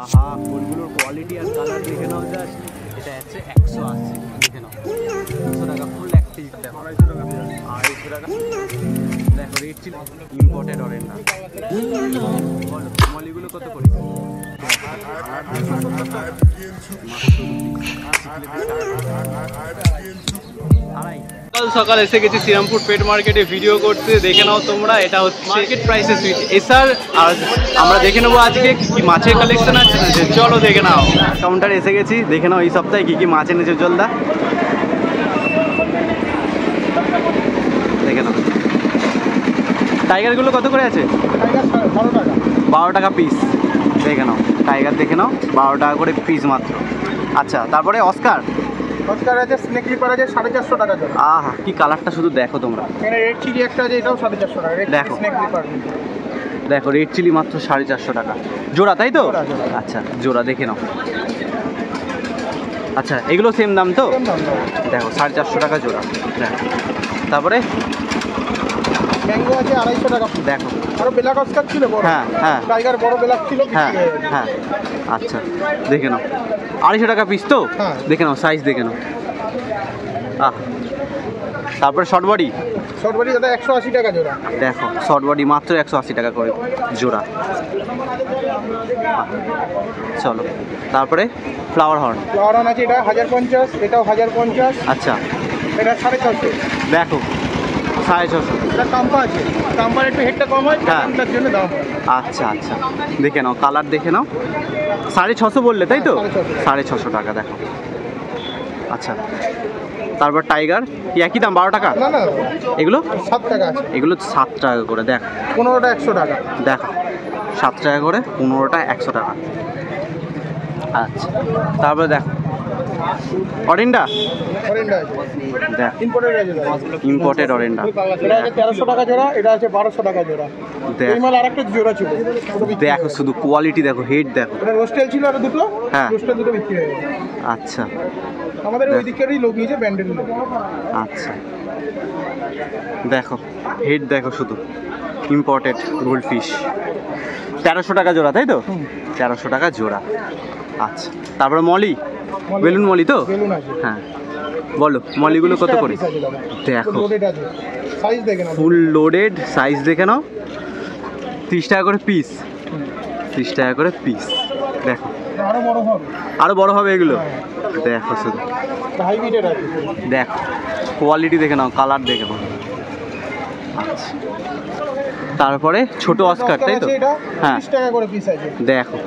আহা, ফুলগুলোর কোয়ালিটি আর কালার দেখে নাও জাস্ট। এটা হচ্ছে 180, দেখে নাও 200 টাকা ফুল এক পিস, দেখো 250 টাকা। দেখো রেড চিলি ইম্পোর্টেড অরেঞ্জ না, মলিগুলো কত করে? সকাল সকাল এসে গেছি শ্রীরামপুর পেট মার্কেটে ভিডিও করতে, দেখে নাও তোমরা। এটা হচ্ছে মার্কেট প্রাইসে সুইট এসার। আর আমরা দেখে নেবো আজকে কি মাছের কালেকশন আছে। চলো দেখে নাও। কাউন্টারে এসে গেছি, দেখে নাও এই সপ্তাহে কি কি মাছ এনেছে জলদা, দেখে নাও। টাইগারগুলো কত করে আছে? 12 টাকা পিস, দেখে নাও। টাইগার দেখে নাও 12 টাকা করে পিস মাত্র। আচ্ছা, তারপরে অস্কার আছে, স্নেক ক্লিপার আছে 450 টাকা জোড়া। আহা, কি কালারটা শুধু দেখো তোমরা। এখানে রেড চিলি একটা আছে, এটাও 450 টাকা। দেখো স্নেক ক্লিপার, দেখো রেড চিলি মাত্র 450 টাকা জোড়া, তাই তো? আচ্ছা, জোড়া দেখে নাও। আচ্ছা, এগুলো সেম দাম তো? দেখো 450 টাকা জোড়া। দেখো, তারপরে ম্যাঙ্গো আছে 250 টাকা। দেখো আরো ব্ল্যাক অস্কার ছিল বড়। হ্যাঁ হ্যাঁ টাইগার বড় ব্ল্যাক ছিল। হ্যাঁ হ্যাঁ। আচ্ছা, দেখে নাও 250 টাকা পিস তো? হ্যাঁ। দেখে নাও সাইজ দেখে নাও। আহ, তারপরে শর্ট বডি দাদা 180 টাকা জোড়া। দেখো শর্ট বডি মাত্র 180 টাকা করে জোড়া। চলো, তারপরে ফ্লাওয়ার হর্ন আছে, এটা 1050, এটাও 1050। আচ্ছা, এটা 650। দেখো 650। এটা কাম্পা আছে, কাম্পার একটু হেডটা কম হয়, হ্যাঁ। তার জন্য দাম। আচ্ছা আচ্ছা, দেখে নাও কালার দেখে নাও। 650 বললে তাই তো? 650 টাকা। দেখো, আচ্ছা, তারপর টাইগার কি একই দাম 12 টাকা? না না, এগুলো 7 টাকা আছে। এগুলো 7 টাকা করে। দেখ 15টা 100 টাকা। দেখো 7 টাকা করে, 15টা 100 টাকা। আচ্ছা, তারপরে দেখো অরেন্ডা, দেখ ইম্পোর্টেড আছে, ইম্পোর্টেড অরেন্ডা। এটা আছে 1300 টাকা জোড়া, এটা আছে 1200 টাকা জোড়া। দেখ এই মাল আরেকটা জোড়া ছিল, দেখো শুধু কোয়ালিটি দেখো, হেড দেখো। এটা রোস্টেল ছিল, আর দুটো হ্যাঁ। রোস্টেল দুটো বিক্রি হয়ে গেছে। আচ্ছা আমাদের ওই দিকেরই লোক নিয়েছে, ব্যান্ডেল লোক। আচ্ছা, দেখো হেড দেখো শুধু, ইম্পোর্টেড গোল্ড ফিশ। 1300 টাকা জোড়া তাই তো? 1300 টাকা জোড়া। আচ্ছা, তারপরে মলি, বেলুন মলি তো? বেলুন আছে। হ্যাঁ, বলো মলিগুলো কত করে? দেখো লোডেড আছে, সাইজ দেখে নাও। ফুল লোডেড, সাইজ দেখে নাও। 30 টাকা করে পিস, 30 টাকা করে পিস। দেখো আরো বড় হবে, আরো বড় হবে এগুলো। দেখো শুধু, হাইব্রিডের আছে। দেখো কোয়ালিটি দেখে নাও, কালার দেখে নাও। আচ্ছা, তারপরে ছোট অস্কার তাই তো? হ্যাঁ, 30 টাকা করে পিস আছে। দেখো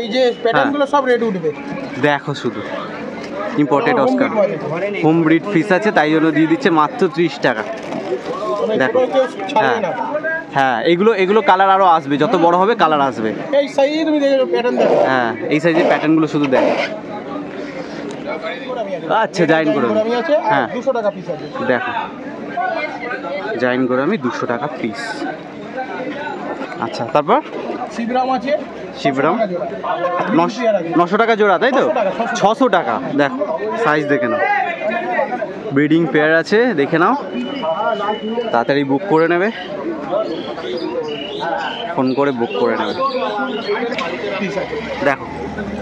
এই যে প্যাটার্নগুলো সব রেড উঠবে। দেখো শুধু, imported Oscar, home breed fish আছে, তাই জন্য দিয়ে দিচ্ছে মাত্র 30 টাকা। দেখো হ্যাঁ হ্যাঁ, এগুলো কালার আরো আসবে, যত বড় হবে কালার আসবে। এই সাইজে তুমি দেখো প্যাটার্ন দেখো। হ্যাঁ, এই সাইজের প্যাটার্নগুলো শুধু দেখো। আচ্ছা, জাইন করে হ্যাঁ 200 টাকা পিস আছে। দেখো জাইন করে আমি 200 টাকা পিস। আচ্ছা, তারপর শিবরাম আছে, শিবরাম 900 টাকা জোড়া তাই তো? 600 টাকা। দেখো সাইজ দেখে নাও, ব্রিডিং পেয়ার আছে, দেখে নাও। তাড়াতাড়ি বুক করে নেবে, ফোন করে বুক করে নেবে। দেখো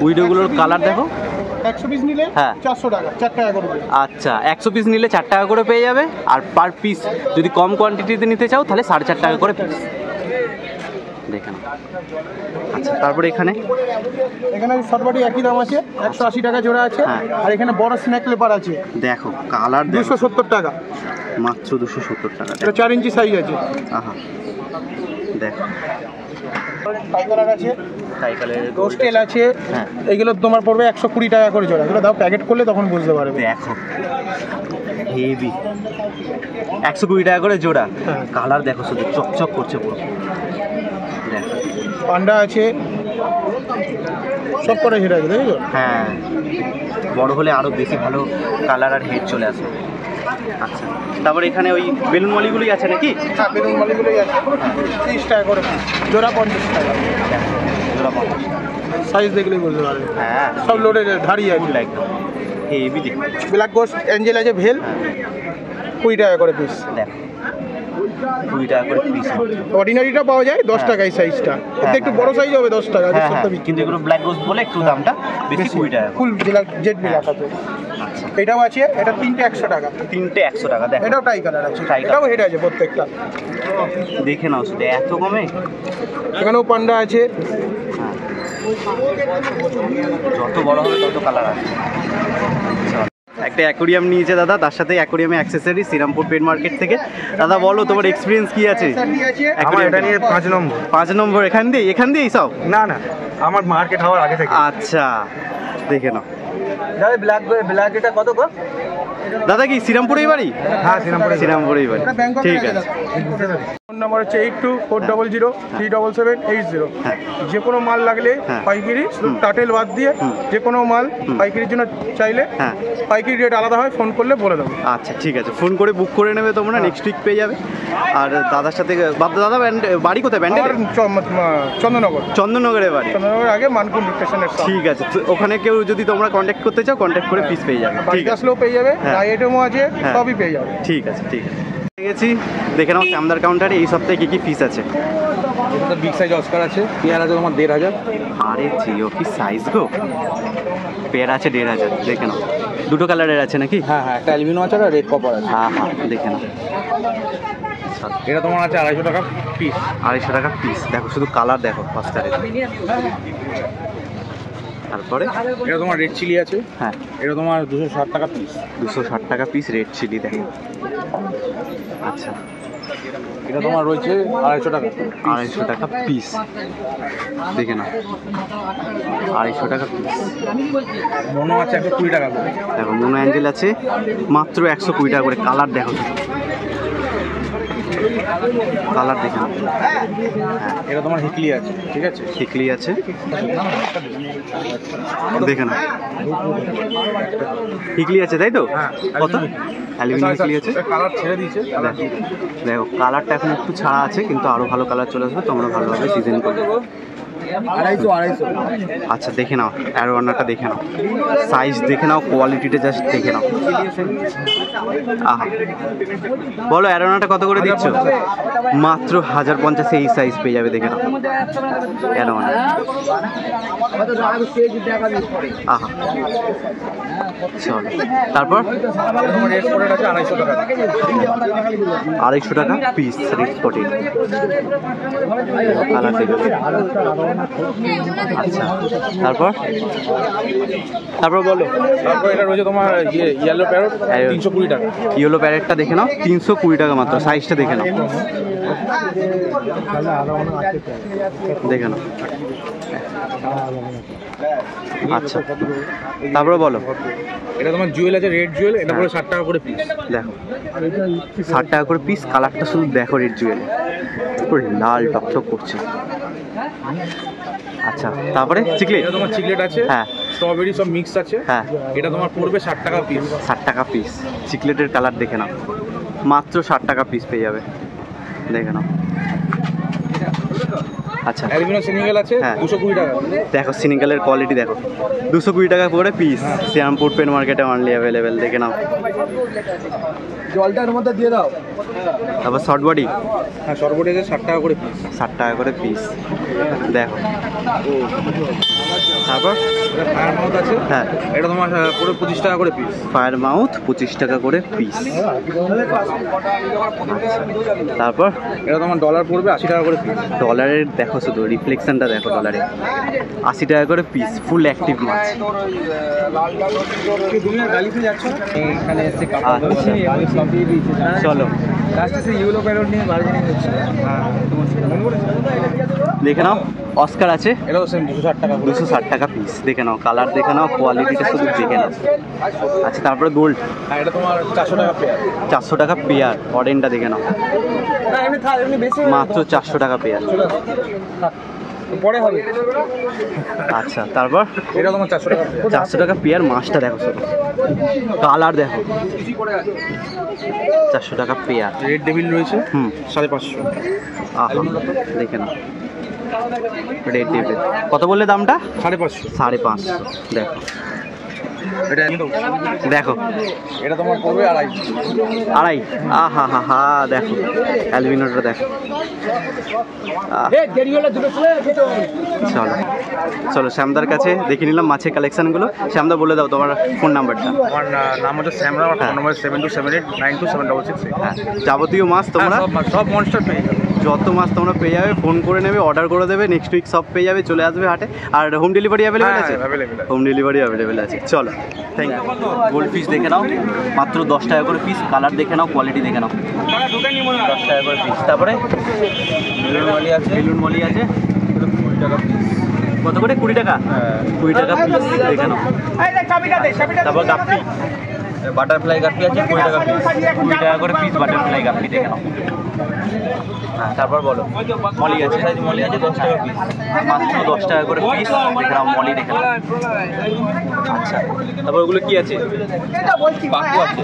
উইডোগুলোর কালার দেখো। 100 পিস নিলে হ্যাঁ 400 টাকা, 4 টাকা করে। আচ্ছা, 100 পিস নিলে 4 টাকা করে পেয়ে যাবে। আর পার পিস যদি কম কোয়ান্টিটিতে নিতে চাও তাহলে 4.5 টাকা করে পিস, দেখে নাও। আচ্ছা, তারপরে এখানে শর্টবডি একই দাম আছে, 180 টাকা জোড়া আছে। হ্যাঁ। আর এখানে বড় স্নেক লেপার আছে, দেখো কালার 270 টাকা, মাত্র 270 টাকা। এটা 4 ইঞ্চি সাইজ আছে। আহা, দেখো টাইগার আছে, সাইকেলের রোস্টেল আছে। হ্যাঁ, এগুলো তোমার পড়বে 120 টাকা করে জোড়া। এগুলো দাও প্যাকেট করলে তখন বুঝতে পারবে। দেখো হেভি, 120 টাকা করে জোড়া। কালার দেখো শুধু, চকচক করছে পুরো। দেখো পান্ডা আছে, সব করে হেড আছে, দেখো। হ্যাঁ, বড় হলে আরো বেশি ভালো কালার আর হেড চলে আসে। আচ্ছা, তারপরে এখানে ওই বেলুন মলিগুলোই আছে নাকি? হ্যাঁ, বেলুন মালিগুলোই আছে, 30 টাকা করে জোড়া, 50 টাকা জোড়া 50। সাইজ দেখলেই বুঝতে পারবে। হ্যাঁ, সব লোডেড ধারি আছে। একদম হেভি দেখো। ব্ল্যাক গোস্ট অ্যাঞ্জেল আছে, ভেল 20 টাকা করে পিস। দেখো 20 টাকা করে পিস। অর্ডিনারিটা পাওয়া যায় 10 টাকা এই সাইজটা, এতে একটু বড় সাইজ হবে 10 টাকা। হ্যাঁ, কিন্তু এগুলো ব্ল্যাক গোস্ট বলে একটু দামটা বেশি, 20 টাকা। ফুল জেড ব্ল্যাক আছে। আচ্ছা, এটাও আছে, এটা 3টে 100 টাকা। 3টে 100 টাকা। দেখো এটাও টাই কালার আছে, টাই এটাও হেড আছে প্রত্যেকটা। দেখে নাও শুধু, এত কমে। এখানেও পান্ডা আছে। যত বড় হবে তত কালার আছে। একটা অ্যাকোরিয়াম নিয়েছে দাদা, তার সাথে অ্যাকোরিয়ামে অ্যাক্সেসরি শ্রীরামপুর পেট মার্কেট থেকে। দাদা বলো তোমার এক্সপিরিয়েন্স কি আছে? আমার এটা নিয়ে 5 নম্বর। 5 নম্বর এখান দিয়েই সব? না না, আমার মার্কেট হওয়ার আগে থেকে। আচ্ছা, দেখে নাও দাদা ব্ল্যাক এটা কত গো? দাদা কি শ্রীরামপুরেই বাড়ি? হ্যাঁ, শ্রীরামপুরেই বাড়ি। ঠিক আছে। ফোন নাম্বার হচ্ছে 8240037780। হ্যাঁ, যে কোনো মাল লাগলে হ্যাঁ। পাইকারি, টাটেল বাদ দিয়ে যে কোনো মাল পাইকারির জন্য চাইলে হ্যাঁ, পাইকারি রেট আলাদা হয়, ফোন করলে বলে দেবো। আচ্ছা ঠিক আছে, ফোন করে বুক করে নেবে তোমরা, নেক্সট উইক পেয়ে যাবে। আর দাদার সাথে দাদা বাড়ি কোথায়? ব্যান্ডেল? চন্দননগর। চন্দননগরে বাড়ি। চন্দননগর আগে মানকুন স্টেশনের। ঠিক আছে, তো ওখানে কেউ যদি তোমরা কন্ট্যাক্ট করতে চাও, কন্ট্যাক্ট করে পিস পেয়ে যাবে। ঠিক বাড়িতে আছে, আসলেও পেয়ে যাবে, হ্যাঁ। আইটেমও আছে, হ্যাঁ। সবই পেয়ে যাবে। ঠিক আছে, ঠিক আছে। গেছি, দেখে নাও শ্যামদার কাউন্টারে এই সপ্তাহে কি কি ফিস আছে। এটা তো বিগ সাইজ অস্কার আছে, পেয়ার আছে তোমার 1500। আরে জিও কি সাইজ গো, পেয়ার আছে 1500। দেখে নাও, দুটো কালারের আছে নাকি? হ্যাঁ হ্যাঁ, একটা অ্যালবিনো আছে আর রেড কপার আছে। হ্যাঁ হ্যাঁ, দেখে নাও। এটা তোমার আছে 250 টাকা পিস। 250 টাকা পিস। দেখো শুধু কালার দেখো অস্কারের। তারপরে এটা তোমার রেড চিলি আছে। হ্যাঁ, এটা তোমার 260 টাকা পিস। 260 টাকা পিস রেড চিলি। দেখো, আচ্ছা, এটা তোমার রয়েছে 250 টাকা। 250 টাকা পিস। দেখে নাও, 250 টাকা পিস। মনো আছে 120 টাকা করে। দেখো মোনো অ্যাঞ্জেল আছে মাত্র 120 টাকা করে। কালার দেখো, কালার দেখে নাও। হ্যাঁ, এটা তোমার হিকলি আছে, ঠিক আছে। হিকলি আছে, দেখে নাও। হিকলি আছে তাই তো? হ্যাঁ, কত? অ্যালুমিনিয়াম হিকলি আছে। কালার ছেড়ে দিয়েছে। দেখো কালারটা এখন একটু ছাড়া আছে, কিন্তু আরো ভালো কালার চলে আসবে, তোমরা ভালোভাবে সিজন করবে। 250। আচ্ছা, দেখে নাও অ্যারোয়ানাটা, দেখে নাও সাইজ, দেখে নাও কোয়ালিটিটা, জাস্ট দেখে নাও। আহা, বলো অ্যারোনাটা কত করে দিচ্ছ? মাত্র 1050 এই সাইজ পেয়ে যাবে। দেখে নাও অ্যারোনা। আহা, চলো তারপর। তোমার রেড স্পটেড আছে 250 টাকা। 250 টাকা পিস রেড স্পটেড। কালার দেখে। আচ্ছা, তারপর বলো। তারপর এটা রয়েছে তোমার ইয়েলো প্যারট 320 টাকা। ইয়েলো প্যারেটটা দেখে নাও 320 টাকা মাত্র। সাইজটা দেখে নাও, দেখে নাও। আচ্ছা, তারপরে বলো। এটা তোমার জুয়েল আছে, রেড জুয়েল। এটা পড়ে 60 টাকা করে পিস। দেখো 60 টাকা করে পিস। কালারটা শুধু দেখো, রেড জুয়েল পুরো লাল টকটক করছে। আচ্ছা, তারপরে চিকলেট। এটা তোমার চিকলেট আছে, হ্যাঁ, স্ট্রবেরি সব মিক্স আছে। হ্যাঁ, এটা তোমার পড়বে 60 টাকা পিস। 60 টাকা পিস। চিকলেটের কালার দেখে নাও, মাত্র 60 টাকা পিস পেয়ে যাবে। দেখে নাও। আচ্ছা, অ্যালবিনো সিনিগেল আছে হ্যাঁ। 220 টাকা। দেখো সিনিকালের কোয়ালিটি দেখো, 220 টাকা করে পিস। শ্রীরামপুর পেন মার্কেটে অনলি অ্যাভেলেবেল। দেখে নাও। জলটার মধ্যে দিয়ে দাও। তারপর শর্ট বডি। হ্যাঁ, সর্বটি আছে 60 টাকা করে পিস। 60 টাকা করে পিস। দেখো, তারপর এটা ফায়ার মাউথ আছে। হ্যাঁ, এটা তোমার পুরো 25 টাকা করে পিস। ফায়ার মাউথ 25 টাকা করে পিস। তারপর এটা তোমার ডলার পড়বে 80 টাকা করে পিস। ডলারের দেখো শুধু রিফ্লেকশনটা দেখো, ডলারে 80 টাকা করে পিস। ফুল অ্যাক্টিভ মাছ। এখানে এসে চলো ইউলো প্যারট নিয়ে বার্গেনিং হচ্ছে। দেখে নাও। অস্কার আছে, এটাও সেম 260 টাকা করে। 260 টাকা পিস। দেখে নাও কালার, দেখে নাও কোয়ালিটিটা শুধু দেখে নাও। আচ্ছা, তারপরে গোল্ড। হ্যাঁ, এটা তোমার 400 টাকা পেয়ার। 400 টাকা পেয়ার। অরেঞ্জটা দেখে নাও, মাত্র 400 টাকা পেয়ার। পরে হবে। আচ্ছা, তারপর এটা তোমার 400 টাকা পেয়ার। 400 টাকা পেয়ার। মাছটা দেখো শুধু, কালার দেখো। 400 টাকা পেয়ার। রেড ডেভিল রয়েছে 550। আহা, দেখে নাও রেড টেবিল। কত বললে দামটা? 550। 550। দেখো এটা দেখো এটা তোমার পড়বে আড়াই। আড়াই, আহা হা হা, দেখো অ্যালবিনোটা দেখো। চলো চলো শ্যামদার কাছে দেখে নিলাম মাছের কালেকশনগুলো। শ্যামদা বলে দাও তোমার ফোন নাম্বারটা। আমার নাম হচ্ছে শ্যামরা, আমার ফোন নম্বর 72789276। হ্যাঁ, যাবতীয় মাছ তোমরা সব মনস্টার পেয়ে যাবে, যত মাছ তোমরা পেয়ে যাবে, ফোন করে নেবে, অর্ডার করে দেবে, নেক্সট উইক সব পেয়ে যাবে, চলে আসবে হাটে। আর হোম ডেলিভারি অ্যাভেলেবেল আছে? হোম ডেলিভারি অ্যাভেলেবেল আছে। চলো, থ্যাংক ইউ। গোল্ড ফিশ দেখে নাও, মাত্র 10 টাকা করে পিস। কালার দেখে নাও, কোয়ালিটি দেখে নাও, 10 টাকা করে পিস। তারপরে বেলুন মলি আছে, বেলুন মলি আছে 20 টাকা পিস। কত করে? 20 টাকা? 20 টাকা পিস দেখে নাও। তারপর গাপ্পি, বাটারফ্লাই গাপ্পি আছে 20 টাকা পিস, 20 টাকা করে পিস বাটারফ্লাই গাপ্পি দেখে নাও। হ্যাঁ, তারপর বলো। মলি আছে, মলি আছে 10 টাকা পিস, মাত্র 10 টাকা করে পিস দেখে নাও। মলি দেখে নাও। আচ্ছা, তারপর ওগুলো কি আছে? পাকু আছে,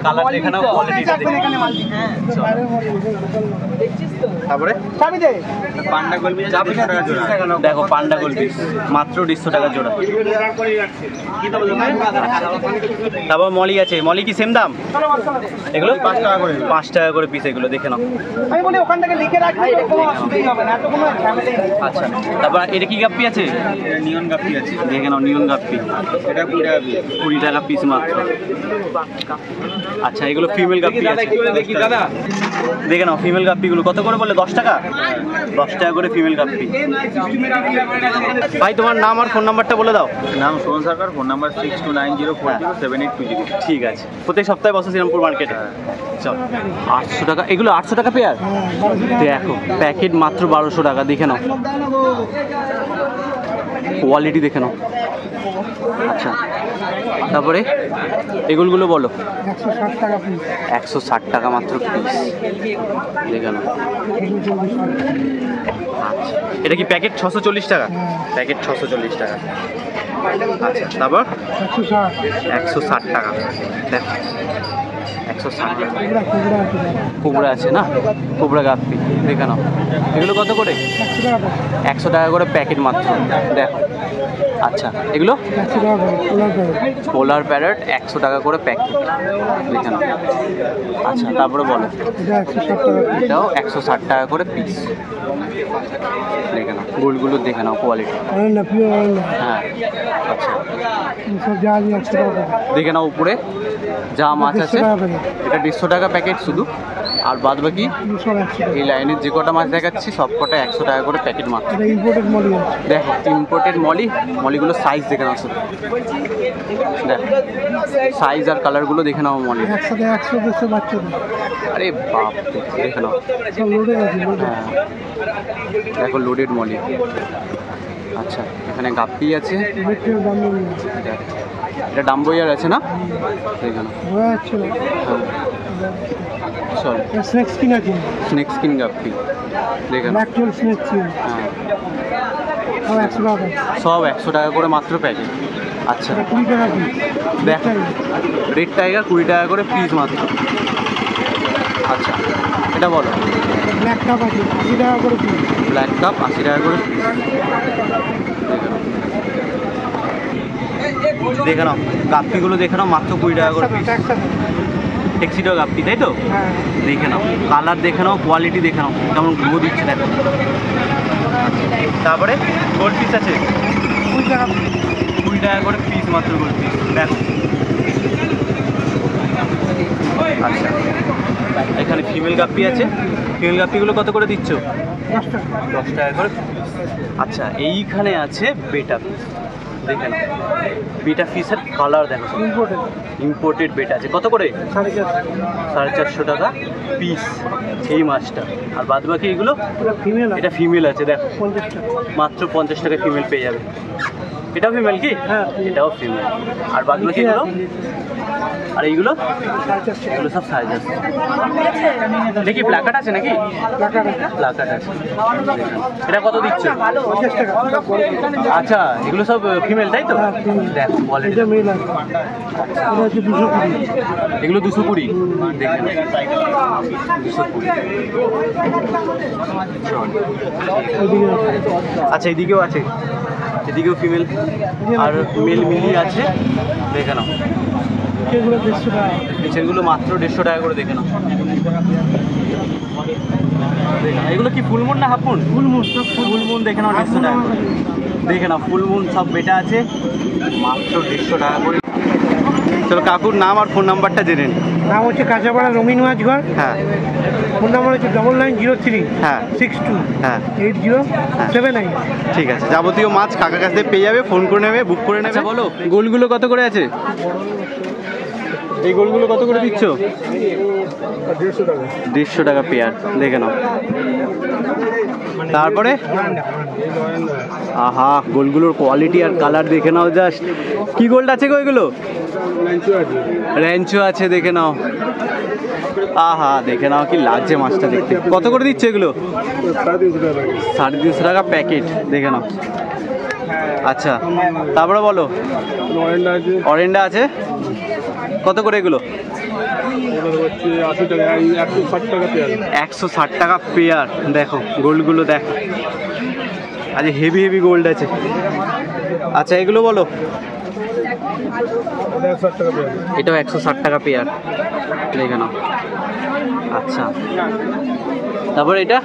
কালার দেখে নাও, কোয়ালিটি দেখে নাও। তারপরে পান্ডা গোলপিস 150 টাকা জোড়া। দেখো পান্ডা গোলপিস মাত্র 150 টাকা জোড়া। তারপর মলি আছে, মলি কি সেম দাম? এগুলো 5 টাকা করে, 5 টাকা করে পিস। এগুলো দেখে নাও। আমি বলি ওখান থেকে লিখে রাখি, কোনো অসুবিধা হবে না, এত কোনো ঝামেলা নেই। আচ্ছা, তারপর এটা কি গাপ্পি আছে? নিয়ন গাপ্পি আছে, দেখে নাও, নিয়ন গাপ্পি, এটা 20 টাকা পিস, 20 টাকা পিস মাত্র। আচ্ছা, এগুলো ফিমেল গাপ্পি আছে, দেখি দাদা দেখে নাও। ফিমেল গাপ্পিগুলো কত করে বললে? 10 টাকা? 10 টাকা করে ফিমেল গাপ্পি। ভাই তোমার নাম আর ফোন নাম্বারটা বলে দাও। নাম সুমন সরকার, ফোন নাম্বার 6290407820। ঠিক আছে, প্রত্যেক সপ্তাহে বসো শ্রীরামপুর মার্কেটে। চল, 800 টাকা এগুলো, 800 টাকা পেয়ার। দেখো প্যাকেট মাত্র 1200 টাকা। দেখে নাও, কোয়ালিটি দেখে নাও। আচ্ছা, তারপরে এগুলোগুলো বলো। 160 টাকা পিস, 160 টাকা মাত্র পিস। দেখে নাও। আচ্ছা, এটা কি প্যাকেট? 640 টাকা প্যাকেট, 640 টাকা। আচ্ছা, তারপর 160 টাকা। দেখো 160 টাকা। কুবড়া আছে না, কুবড়া গাপ্পি দেখে নাও। এগুলো কত করে? 100 টাকা করে প্যাকেট মাত্র। দেখো। আচ্ছা, এগুলো পোলার প্যারেট 100 টাকা করে প্যাকেট দেখে নাও। আচ্ছা, তারপরে বলো। এটাও 160 টাকা করে পিস। দেখে নাও, গোলগুলো দেখে নাও, কোয়ালিটি। হ্যাঁ, আচ্ছা, দেখে নাও উপরে যা মাছ আছে। এটা 150 টাকা প্যাকেট শুধু, আর বাদ বাকি এই লাইনের যে কটা মাছ দেখাচ্ছি সব কটা 100 টাকা করে প্যাকেট মাত্র। দেখো ইম্পোর্টেড মলি, মলিগুলো সাইজ দেখে নাও শুধু। দেখো সাইজ আর কালারগুলো দেখে নাও মলি। আরে বাপ, দেখে নাও। হ্যাঁ, দেখো লোডেড মলি। আচ্ছা, এখানে গাপ্পি আছে, এটা ডাম্বোয়ার আছে না? দেখে নাও। চল, স্নেক স্কিন গাপ্পি দেখে নাও। হ্যাঁ, সব 100 টাকা করে মাত্র প্যাকেট। আচ্ছা, দেখ রেড টাইগার 20 টাকা করে পিস মাত্র। আচ্ছা, এটা বলো। ব্ল্যাক কাপ 80 টাকা করে পিস। ব্ল্যাক কাপ 80 টাকা করে পিস। দেখে নাও, গাপ্পিগুলো দেখে নাও, মাত্র 20 টাকা করে পিস। ট্যাক্সিডো গাপ্পি, তাই তো? দেখে নাও, কালার দেখে নাও, কোয়ালিটি দেখে নাও, কেমন গ্লো দিচ্ছে দেখো। তারপরে গোল্ড পিস আছে 20 টাকা করে পিস মাত্র, গোল্ড পিস দেখো। আচ্ছা, এখানে ফিমেল গাপ্পি আছে, ফিমেল গাপ্পিগুলো কত করে দিচ্ছ? 10 টাকা করে পিস। আচ্ছা, এইখানে আছে বেটা পিস, দেখে নাও। বেটা ফিসের কালার দেখো, ইম্পোর্টেড বেটা আছে। কত করে? 450 টাকা পিস এই মাছটা। আর বাদ বাকি এগুলো এটা ফিমেল আছে, দেখো মাত্র 50 টাকা ফিমেল পেয়ে যাবে। এটাও ফিমেল কি? হ্যাঁ। এটাও ফিমেল। আর বাকিগুলো কি এগুলো? আর এইগুলো এগুলো সব সাইজ আছে। এটা কি প্লাকার্ড আছে নাকি? প্লাকার্ড আছে। এটা কত দিচ্ছ? 50 টাকা। আচ্ছা, এগুলো সব ফিমেল তাই তো? দেখ কোয়ালিটি। এটা মেল আছে। এটা হচ্ছে 220। এগুলো 220 দেখেন, 220। আচ্ছা, এদিকেও আছে, এদিকেও ফিমেল আর মেল মিলিয়ে আছে, দেখে নাও। এগুলো 150 টাকা। নিচেরগুলো মাত্র 150 টাকা করে, দেখে নাও। এগুলো কি ফুল মুন না হাফ মুন? ফুল মুন, সব ফুল মুন, দেখে নাও 150 টাকা করে। দেখে নাও ফুল মুন সব বেটা আছে, মাত্র 150 টাকা করে। চলো কাকুর নাম আর ফোন নাম্বারটা জেনে নিন। নাম হচ্ছে কাঁচাপাড়া রঙিন মাছঘর। হ্যাঁ। ফোন নাম্বার হচ্ছে 9903 হ্যাঁ 62 হ্যাঁ 8079। ঠিক আছে, যাবতীয় মাছ কাকার কাছ থেকে পেয়ে যাবে, ফোন করে নেবে, বুক করে নেবে। বলো গোলগুলো কত করে আছে? এই গোলগুলো কত করে দিচ্ছ? 150 টাকা। 150 টাকা পেয়ার, দেখে নাও। তারপরে আহা, গোলগুলোর কোয়ালিটি আর কালার দেখে নাও জাস্ট। কি গোল্ড আছে গো এগুলো? র্যাঞ্চো আছে, দেখে নাও। আহা, দেখে নাও কি লাগছে মাছটা দেখতে। কত করে দিচ্ছে এগুলো? 350 টাকা প্যাকেট, দেখে নাও। আচ্ছা, তারপরে বলো। অরেন্ডা আছে, কত করে এগুলো? 160 টাকা পেয়ার। দেখো গোল্ডগুলো দেখো, আজ হেভি হেভি গোল্ড আছে। আচ্ছা, এগুলো বলো। এটাও 160 টাকা পেয়ার, দেখে নাও। আচ্ছা, তারপরে এটা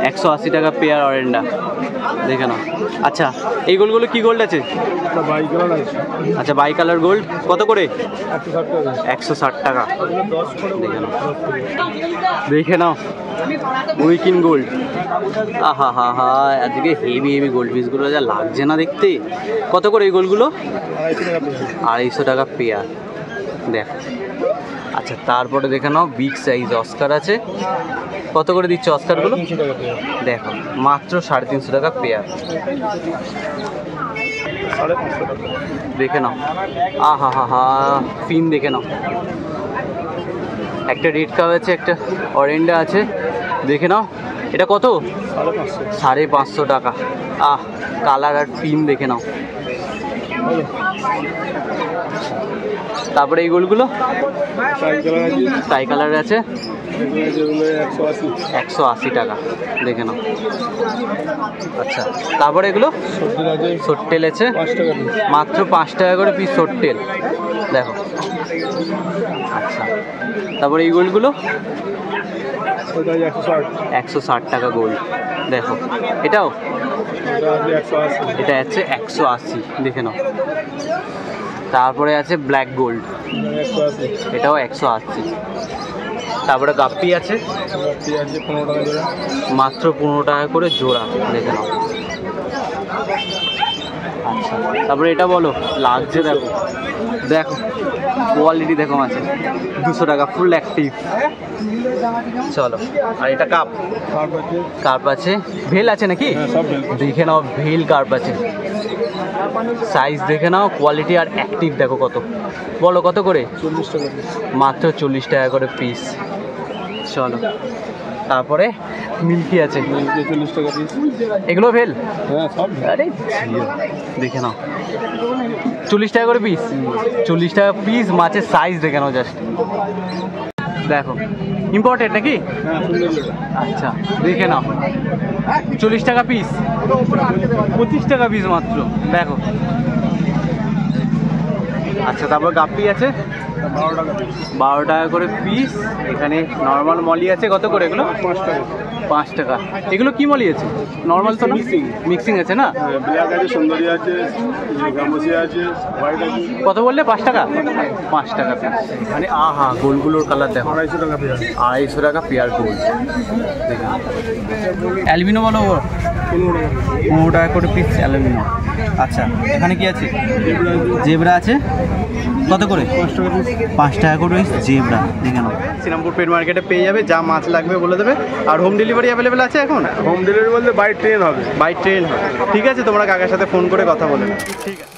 180 টাকা পেয়ার অরেন্ডা, দেখে নাও। আচ্ছা, এই গোল্ডগুলো কি গোল্ড আছে? আচ্ছা, বাই কালার গোল্ড, কত করে? 160 টাকা, দেখে নাও। দেখে নাও উইকিন গোল্ড। আহা হা হা, আজকে হেভি হেভি গোল্ড পিসগুলো যা লাগছে না দেখতে। কত করে এই গোল্ডগুলো? 250 টাকা পেয়ার, দেখ। আচ্ছা, তারপরে দেখে নাও বিগ সাইজ অস্কার আছে, কত করে দিচ্ছে অস্কারগুলো? দেখো মাত্র 350 টাকা পেয়ার, দেখে নাও। আহা হা হা, ফিন দেখে নাও। একটা রেড কাপ আছে, একটা অরেন্ডা আছে, দেখে নাও। এটা কত? 550 টাকা। আহ, কালার আর ফিন দেখে নাও। তারপরে এই গোলগুলো টাই কালার আছে, 180 টাকা, দেখে নাও। আচ্ছা, তারপরে এগুলো সোট্টেল আছে, মাত্র 5 টাকা করে পিস সোট্টেল, দেখো। আচ্ছা, তারপরে এই গোলগুলো 160 টাকা গোল্ড, দেখো। এটাও এটা আছে 180, দেখে নাও। তারপরে আছে ব্ল্যাক গোল্ড, এটাও 180। তারপরে গাপ্পি আছে, মাত্র 15 টাকা করে জোড়া, দেখে নাও। আচ্ছা, তারপরে এটা বলো, লাগছে দেখো, দেখো কোয়ালিটি দেখো মাছের। 200 টাকা ফুল অ্যাক্টিভ। চলো, আর এটা কাপ, কার্প আছে, ভেল আছে নাকি? দেখে নাও, ভেল কার্প আছে, সাইজ দেখে নাও, কোয়ালিটি আর অ্যাক্টিভ দেখো কত। বলো কত করে? 40 টাকা, মাত্র 40 টাকা করে পিস। চলো, তারপরে মিল্কি আছে, 40 টাকা পিস। এগুলো ভেল? হ্যাঁ, সব। আরে দেখে নাও, 40 টাকা করে পিস, 40 টাকা পিস। মাছের সাইজ দেখে নাও জাস্ট, দেখো। ইম্পর্টেন্ট নাকি? আচ্ছা, দেখে নাও, 40 টাকা পিস, 25 টাকা পিস মাত্র, দেখো। আচ্ছা, তারপর গাপ্পি আছে, 12 টাকা করে পিস। এখানে নর্মাল মলি আছে, কত করে এগুলো? 5 টাকা। এগুলো কি মলি আছে? নর্মাল তো মিক্সিং আছে না? ব্ল্যাক আছে, সুন্দরী আছে, গামুসিয়া আছে, হোয়াইট আছে। কত বললে? 5 টাকা? 5 টাকা পিস। মানে আহা, গোলগুলোর কালার দেখো, 250 টাকা পেয়ার। 250 টাকা পেয়ার গোল্ড, দেখো। অ্যালবিনো বলো, 15 টাকা করে পিস অ্যালবিনো। আচ্ছা, এখানে কি আছে? জেব্রা আছে, কত করে? 5 টাকা করে জেব্রা, দেখে নাও। শ্রীরামপুর পেট মার্কেটে পেয়ে যাবে, যা মাছ লাগবে বলে দেবে। আর হোম ডেলিভারি অ্যাভেলেবেল আছে এখন? হোম ডেলিভারি বলতে বাই ট্রেন হবে। বাই ট্রেন, ঠিক আছে, তোমরা কাকার সাথে ফোন করে কথা বলে নাও। ঠিক আছে।